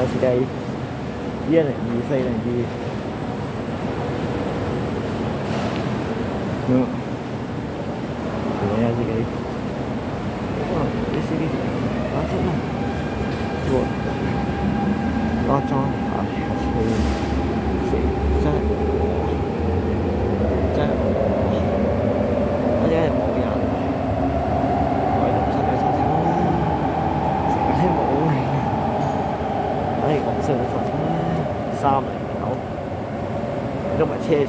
台是計2024年2月。睇下自己。this is I don't know what last time I actually see that 我真係冇人，我喺度真係收聲啦，成日聽冇嚟嘅，我唔識收聲啦，309，都唔係奢侈。